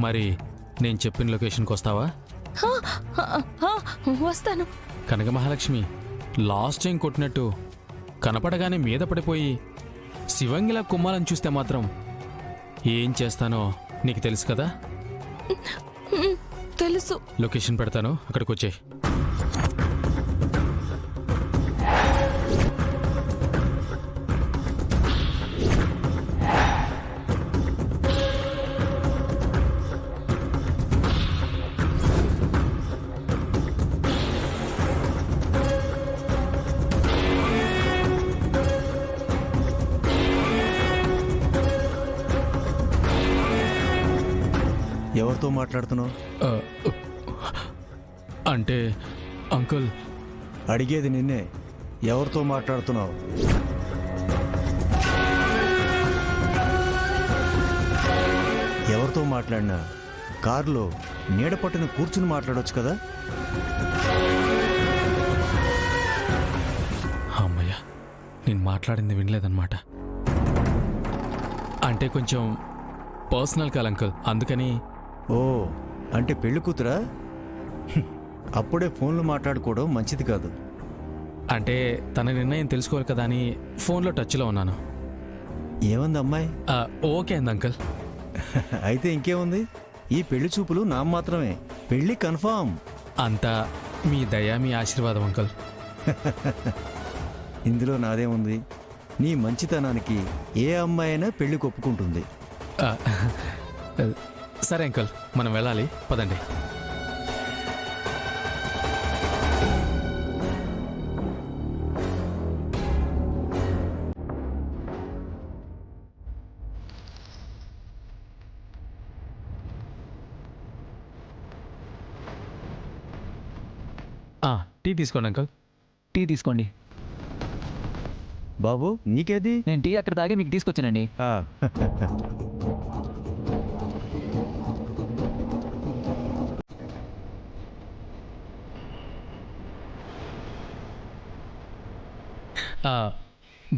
మరి నేను చెప్పిన లొకేషన్కి వస్తావా? వస్తాను. కనక మహాలక్ష్మి, లాస్ట్ టైం కొట్టినట్టు కనపడగానే మీద పడిపోయి శివంగిలా కుమ్మాలని చూస్తే మాత్రం ఏం చేస్తానో నీకు తెలుసు కదా. తెలుసు. లొకేషన్ పెడతాను, అక్కడికి వచ్చేయ్. ఎవరితో మాట్లాడుతున్నావు? అంటే అంకుల్, అడిగేది నిన్నే. ఎవరితో మాట్లాడుతున్నావు? ఎవరితో మాట్లాడినా కారులో నీడ పట్టున కూర్చుని మాట్లాడొచ్చు కదా. అమ్మయ్య, నేను మాట్లాడింది వినలేదన్నమాట. అంటే కొంచెం పర్సనల్ కాల్ అంకుల్, అందుకని. ఓ, అంటే పెళ్లి కూతురా? అప్పుడే ఫోన్లో మాట్లాడుకోవడం మంచిది కాదు. అంటే తన నిర్ణయం తెలుసుకోవాలి కదా అని ఫోన్లో టచ్లో ఉన్నాను. ఏముంది అమ్మాయి? ఓకే అంది అంకుల్. అయితే ఇంకేముంది, ఈ పెళ్లి చూపులు నా మాత్రమే. పెళ్లి కన్ఫామ్. అంతా మీ దయ, మీ ఆశీర్వాదం అంకుల్. ఇందులో నాదేముంది? నీ మంచితనానికి ఏ అమ్మాయి అయినా పెళ్లి ఒప్పుకుంటుంది. సరే అంకుల్, మనం వెళ్ళాలి, పదండి. టీ తీసుకోండి అంకుల్. టీ తీసుకోండి. బాబు, నీకేది? నేను టీ అక్కడ తాగి మీకు తీసుకొచ్చానండి.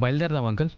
బయలుదేరదాం అంకుల్.